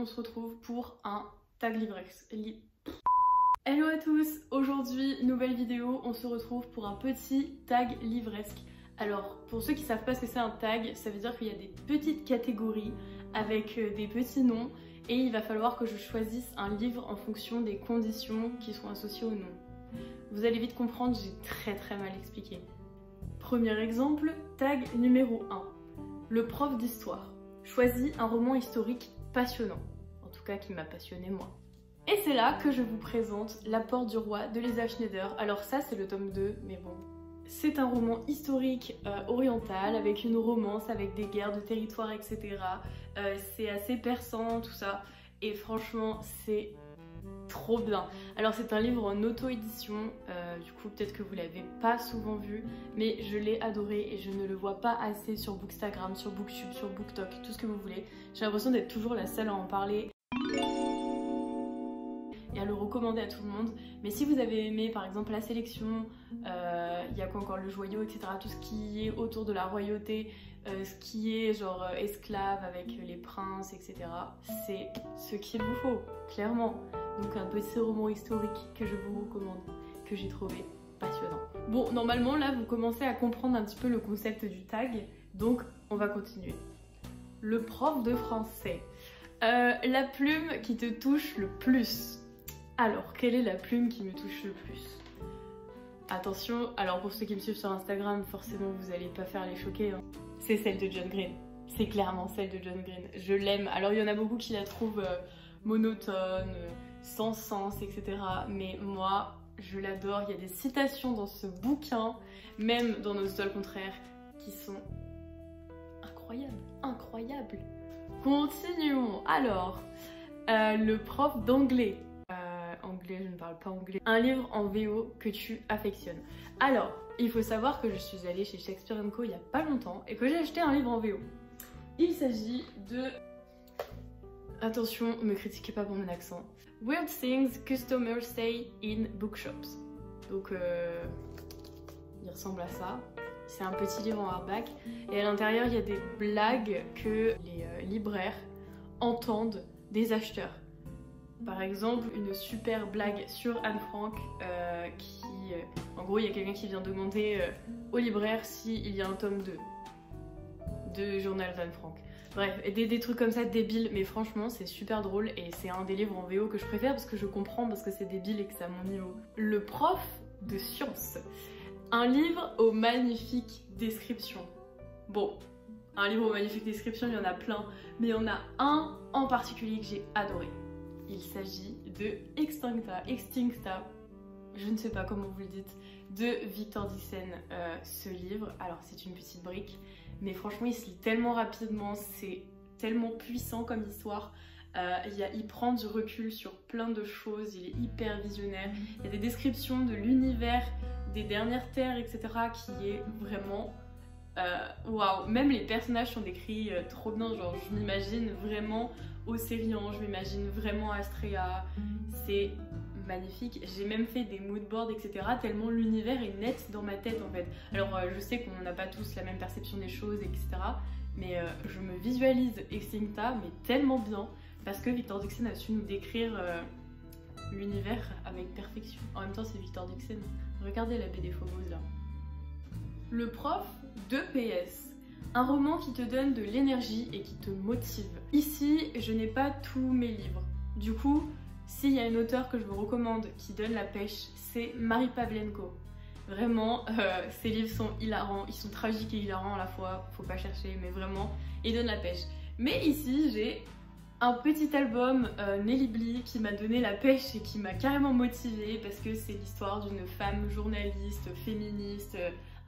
on se retrouve pour un tag livresque. Hello à tous, aujourd'hui nouvelle vidéo, on se retrouve pour un petit tag livresque. Alors pour ceux qui savent pas ce que c'est un tag, ça veut dire qu'il y a des petites catégories avec des petits noms et il va falloir que je choisisse un livre en fonction des conditions qui sont associées au nom. Vous allez vite comprendre, j'ai très mal expliqué. Premier exemple, tag numéro 1. Le prof d'histoire. Choisis un roman historique passionnant, en tout cas qui m'a passionné moi. Et c'est là que je vous présente La Porte du Roi de Lisa Schneider. Alors ça c'est le tome 2, mais bon. C'est un roman historique oriental avec une romance, avec des guerres de territoire, etc. C'est assez perçant tout ça et franchement c'est trop bien. Alors c'est un livre en auto-édition, du coup peut-être que vous l'avez pas souvent vu, mais je l'ai adoré et je ne le vois pas assez sur Bookstagram, sur Booktube, sur BookTok, tout ce que vous voulez. J'ai l'impression d'être toujours la seule à en parler et à le recommander à tout le monde. Mais si vous avez aimé par exemple la sélection, il y a quoi encore, le joyau, etc. Tout ce qui est autour de la royauté, ce qui est genre esclave avec les princes, etc. C'est ce qu'il vous faut, clairement. Donc un petit roman historique que je vous recommande, que j'ai trouvé passionnant. Bon, normalement là vous commencez à comprendre un petit peu le concept du tag, donc on va continuer. Le prof de français. La plume qui te touche le plus. Alors, quelle est la plume qui me touche le plus? Attention, alors pour ceux qui me suivent sur Instagram, forcément vous allez pas faire les choquer, hein. C'est celle de John Green. C'est clairement celle de John Green. Je l'aime. Alors il y en a beaucoup qui la trouvent monotone, sans sens, etc. Mais moi, je l'adore. Il y a des citations dans ce bouquin, même dans Nos étoiles contraires, qui sont incroyables. Incroyables. Continuons. Alors, le prof d'anglais. Anglais, je ne parle pas anglais. Un livre en VO que tu affectionnes. Alors, il faut savoir que je suis allée chez Shakespeare & Co il y a pas longtemps et que j'ai acheté un livre en VO. Il s'agit de... Attention, me critiquez pas pour mon accent. Weird Things Customers Say in Bookshops. Donc, il ressemble à ça. C'est un petit livre en hardback. Et à l'intérieur, il y a des blagues que les libraires entendent des acheteurs. Par exemple, une super blague sur Anne Frank en gros, il y a quelqu'un qui vient demander au libraire s'il y a un tome 2 de Journal d'Anne Frank. Bref, des trucs comme ça débiles, mais franchement c'est super drôle et c'est un des livres en VO que je préfère parce que je comprends, parce que c'est débile et que c'est à mon niveau. Le prof de sciences. Un livre aux magnifiques descriptions. Bon, un livre aux magnifiques descriptions, il y en a plein, mais il y en a un en particulier que j'ai adoré. Il s'agit de Extincta, je ne sais pas comment vous le dites, de Victor Dixon, ce livre. Alors c'est une petite brique, mais franchement il se lit tellement rapidement, c'est tellement puissant comme histoire. Il prend du recul sur plein de choses, il est hyper visionnaire. Il y a des descriptions de l'univers, des dernières terres, etc. qui est vraiment... waouh, même les personnages sont décrits trop bien, genre je m'imagine vraiment Océan, je m'imagine vraiment Astrea, c'est magnifique. J'ai même fait des moodboards, etc. tellement l'univers est net dans ma tête en fait. Alors je sais qu'on n'a pas tous la même perception des choses, etc. mais je me visualise Extincta mais tellement bien parce que Victor Dixon a su nous décrire l'univers avec perfection. En même temps c'est Victor Dixon, regardez la BD Phobos là. Le prof de PS. Un roman qui te donne de l'énergie et qui te motive. Ici, je n'ai pas tous mes livres. Du coup, s'il y a une auteure que je vous recommande qui donne la pêche, c'est Marie Pavlenko. Vraiment, ces livres sont hilarants, ils sont tragiques et hilarants à la fois, faut pas chercher, mais vraiment, ils donnent la pêche. Mais ici, j'ai un petit album Nelly Bly qui m'a donné la pêche et qui m'a carrément motivée parce que c'est l'histoire d'une femme journaliste, féministe,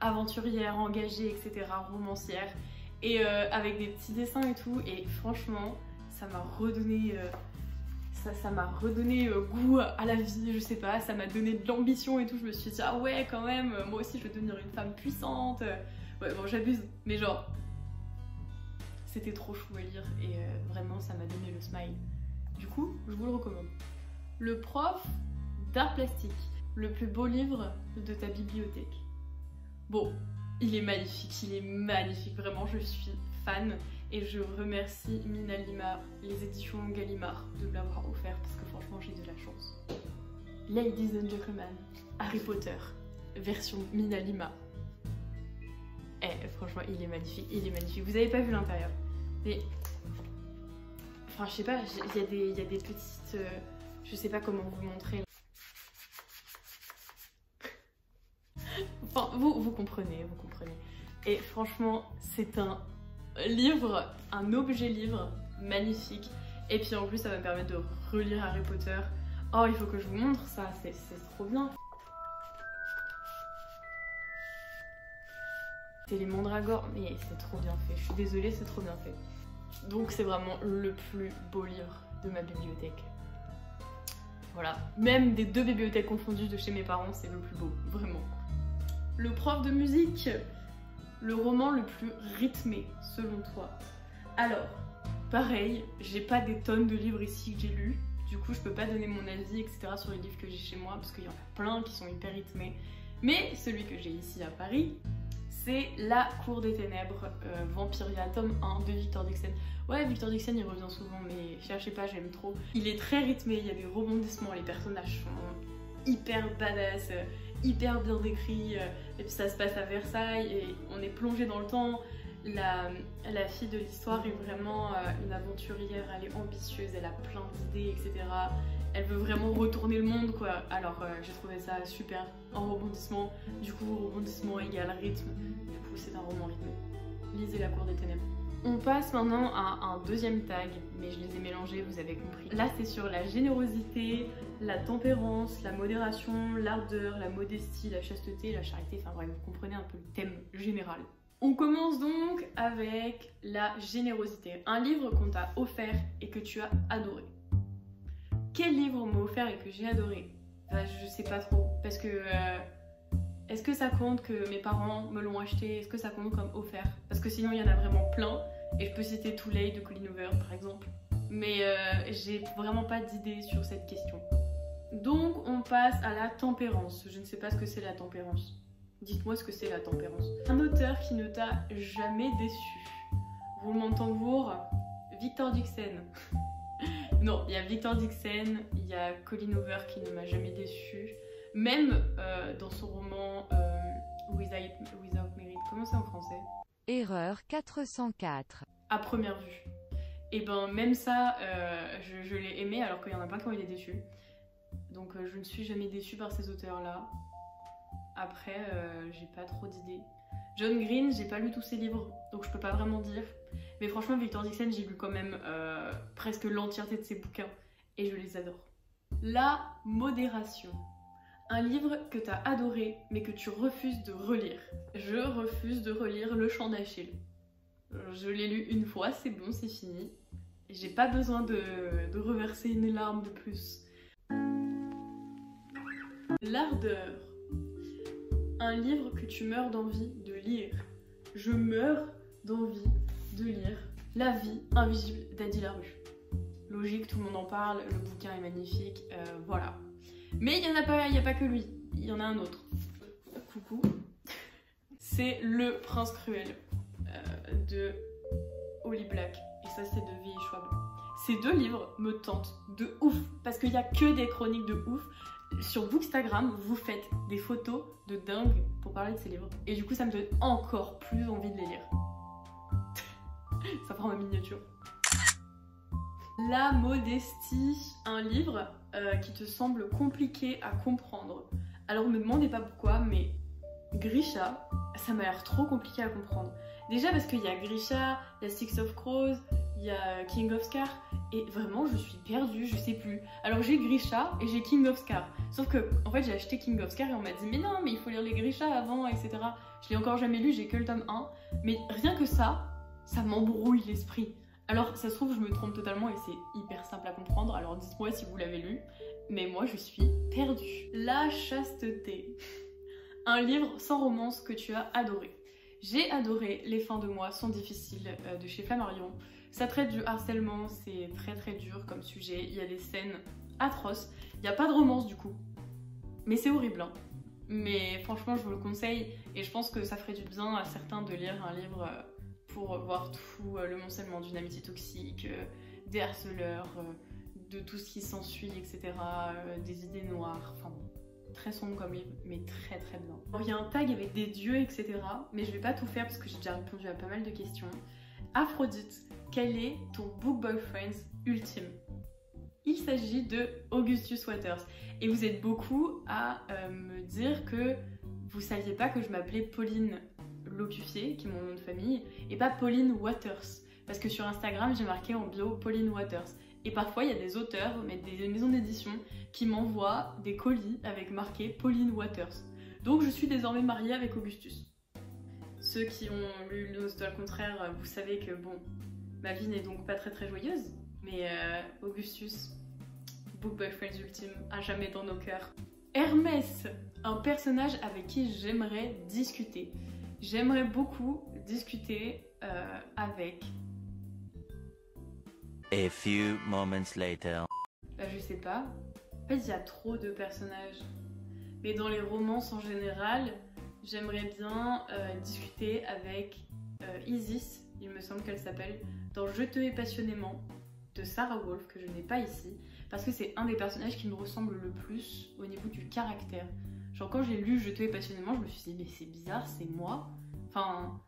aventurière, engagée, etc., romancière, et avec des petits dessins et tout, et franchement, ça m'a redonné, goût à la vie, je sais pas, ça m'a donné de l'ambition et tout, je me suis dit, ah ouais, quand même, moi aussi je veux devenir une femme puissante, ouais, bon, j'abuse, mais genre, c'était trop chou à lire, et vraiment, ça m'a donné le smile. Du coup, je vous le recommande. Le prof d'art plastique, le plus beau livre de ta bibliothèque. Bon, il est magnifique, vraiment je suis fan et je remercie Mina Lima, les éditions Gallimard, de me l'avoir offert parce que franchement j'ai de la chance. Ladies and Gentlemen, Harry Potter, version Mina Lima. Franchement il est magnifique, il est magnifique. Vous avez pas vu l'intérieur, mais enfin je sais pas, il y a des petites... je sais pas comment vous montrer. Enfin vous comprenez, vous comprenez. Et franchement c'est un livre, un objet livre magnifique. Et puis en plus ça va me permettre de relire Harry Potter. Oh il faut que je vous montre ça, c'est trop bien. C'est les mandragores, mais c'est trop bien fait. Je suis désolée, c'est trop bien fait. Donc c'est vraiment le plus beau livre de ma bibliothèque. Voilà, même des 2 bibliothèques confondues de chez mes parents, c'est le plus beau, vraiment. Le prof de musique, le roman le plus rythmé, selon toi. Alors, pareil, j'ai pas des tonnes de livres ici que j'ai lus. Du coup, je peux pas donner mon avis, etc. sur les livres que j'ai chez moi, parce qu'il y en a plein qui sont hyper rythmés. Mais celui que j'ai ici à Paris, c'est La Cour des Ténèbres, Vampiria, tome 1 de Victor Dixon. Ouais, Victor Dixon il revient souvent, mais cherchez pas, j'aime trop. Il est très rythmé, il y a des rebondissements, les personnages sont hyper badass, hyper bien décrits. Et puis ça se passe à Versailles et on est plongé dans le temps. La fille de l'histoire est vraiment une aventurière, elle est ambitieuse, elle a plein d'idées, etc. Elle veut vraiment retourner le monde, quoi. Alors j'ai trouvé ça super en rebondissement. Du coup, rebondissement égale rythme. Du coup, c'est un roman rythmé. Lisez La Cour des Ténèbres. On passe maintenant à un deuxième tag, mais je les ai mélangés, vous avez compris. Là, c'est sur la générosité, la tempérance, la modération, l'ardeur, la modestie, la chasteté, la charité. Enfin bref, vous comprenez un peu le thème général. On commence donc avec la générosité. Un livre qu'on t'a offert et que tu as adoré. Quel livre on m'a offert et que j'ai adoré? Je sais pas trop, parce que... est-ce que ça compte que mes parents me l'ont acheté? Est-ce que ça compte comme offert? Parce que sinon il y en a vraiment plein, et je peux citer Too Late de Colleen Hoover par exemple. Mais j'ai vraiment pas d'idée sur cette question. Donc on passe à la tempérance. Je ne sais pas ce que c'est la tempérance. Dites-moi ce que c'est la tempérance. Un auteur qui ne t'a jamais déçu. Roulement de tambour, Victor Dixon. Non, il y a Victor Dixon, il y a Colleen Hoover qui ne m'a jamais déçu. Même dans son roman Without Merit, comment c'est en français? Erreur 404. À première vue. Et ben même ça, je l'ai aimé alors qu'il y en a plein qui ont été déçus. Donc je ne suis jamais déçue par ces auteurs-là. Après, j'ai pas trop d'idées. John Green, j'ai pas lu tous ses livres, donc je peux pas vraiment dire. Mais franchement, Victor Dixon, j'ai lu quand même presque l'entièreté de ses bouquins. Et je les adore. La modération. Un livre que t'as adoré, mais que tu refuses de relire. Je refuse de relire Le Chant d'Achille. Je l'ai lu une fois, c'est bon, c'est fini. J'ai pas besoin de reverser une larme de plus. L'ardeur. Un livre que tu meurs d'envie de lire. Je meurs d'envie de lire La vie invisible d'Adi Larue. Logique, tout le monde en parle, le bouquin est magnifique, voilà. Mais il n'y a pas que lui, il y en a un autre. Coucou. C'est Le Prince Cruel de Holly Black. Et ça, c'est de V.E. Schwab. Ces 2 livres me tentent de ouf, parce qu'il n'y a que des chroniques de ouf. Sur Bookstagram, vous faites des photos de dingue pour parler de ces livres. Et du coup, ça me donne encore plus envie de les lire. Ça prend ma miniature. La modestie, un livre qui te semble compliqué à comprendre. Alors, ne me demandez pas pourquoi, mais Grisha, ça m'a l'air trop compliqué à comprendre. Déjà parce qu'il y a Grisha, il y a Six of Crows, il y a King of Scar, et vraiment je suis perdue, je sais plus. Alors j'ai Grisha et j'ai King of Scar. Sauf que en fait j'ai acheté King of Scar et on m'a dit mais non mais il faut lire les Grisha avant, etc. Je l'ai encore jamais lu, j'ai que le tome 1. Mais rien que ça m'embrouille l'esprit. Alors ça se trouve je me trompe totalement et c'est hyper simple à comprendre, alors dites-moi si vous l'avez lu. Mais moi je suis perdue. La chasteté. Un livre sans romance que tu as adoré. J'ai adoré Les fins de mois sont difficiles de chez Flammarion. Ça traite du harcèlement, c'est très très dur comme sujet. Il y a des scènes atroces. Il n'y a pas de romance du coup. Mais c'est horrible. Hein. Mais franchement, je vous le conseille. Et je pense que ça ferait du bien à certains de lire un livre pour voir tout le moncellement d'une amitié toxique, des harceleurs, de tout ce qui s'ensuit, etc. Des idées noires, enfin bon. Très sombre comme livre, mais très très bien. Il y a un tag avec des dieux, etc. Mais je vais pas tout faire parce que j'ai déjà répondu à pas mal de questions. Aphrodite, quel est ton book boyfriend ultime? Il s'agit de Augustus Waters. Et vous êtes beaucoup à me dire que vous saviez pas que je m'appelais Pauline Locufier, qui est mon nom de famille, et pas Pauline Waters. Parce que sur Instagram, j'ai marqué en bio Pauline Waters. Et parfois, il y a des auteurs, mais des maisons d'édition, qui m'envoient des colis avec marqué Pauline Waters. Donc je suis désormais mariée avec Augustus. Ceux qui ont lu Le Nostal contraire, vous savez que bon, ma vie n'est donc pas très très joyeuse. Mais Augustus, book boyfriend ultime, à jamais dans nos cœurs. Hermès, un personnage avec qui j'aimerais discuter. J'aimerais beaucoup discuter avec... A few moments later. Bah, je sais pas. En fait, il y a trop de personnages. Mais dans les romances en général, j'aimerais bien discuter avec Isis, il me semble qu'elle s'appelle, dans Je te hais passionnément, de Sarah Wolf, que je n'ai pas ici, parce que c'est un des personnages qui me ressemble le plus au niveau du caractère. Genre quand j'ai lu Je te hais passionnément, je me suis dit mais c'est bizarre, c'est moi. Enfin,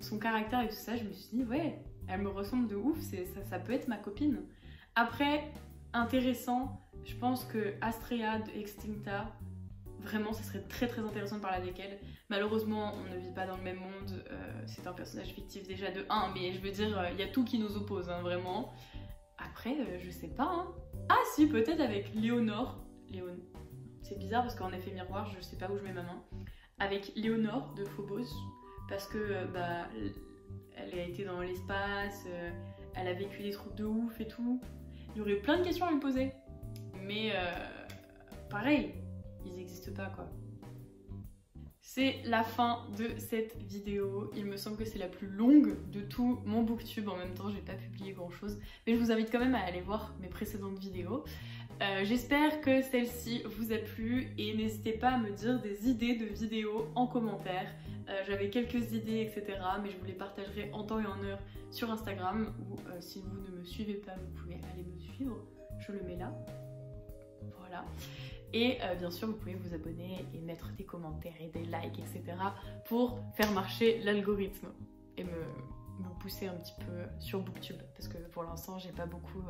son caractère et tout ça, je me suis dit ouais, elle me ressemble de ouf, ça peut être ma copine. Après, intéressant, je pense que Astrea de Extincta, vraiment ça serait très très intéressant de parler avec elle. Malheureusement, on ne vit pas dans le même monde, c'est un personnage fictif déjà de 1, mais je veux dire, il y a tout qui nous oppose, hein, vraiment. Après, je sais pas, hein. Ah si, peut-être avec Léonore. C'est bizarre parce qu'en effet miroir, je sais pas où je mets ma main. Avec Léonore de Phobos, parce que bah, elle a été dans l'espace, elle a vécu des trucs de ouf et tout. Il y aurait plein de questions à lui poser. Mais pareil, ils n'existent pas quoi. C'est la fin de cette vidéo. Il me semble que c'est la plus longue de tout mon booktube. En même temps, j'ai pas publié grand chose. Mais je vous invite quand même à aller voir mes précédentes vidéos. J'espère que celle-ci vous a plu et n'hésitez pas à me dire des idées de vidéos en commentaire. J'avais quelques idées, etc. Mais je vous les partagerai en temps et en heure sur Instagram. Ou si vous ne me suivez pas, vous pouvez aller me suivre. Je le mets là. Voilà. Et bien sûr, vous pouvez vous abonner et mettre des commentaires et des likes, etc. pour faire marcher l'algorithme et me pousser un petit peu sur Booktube parce que pour l'instant, j'ai pas beaucoup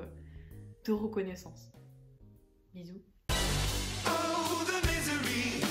de reconnaissance. Bisous. Oh, the misery.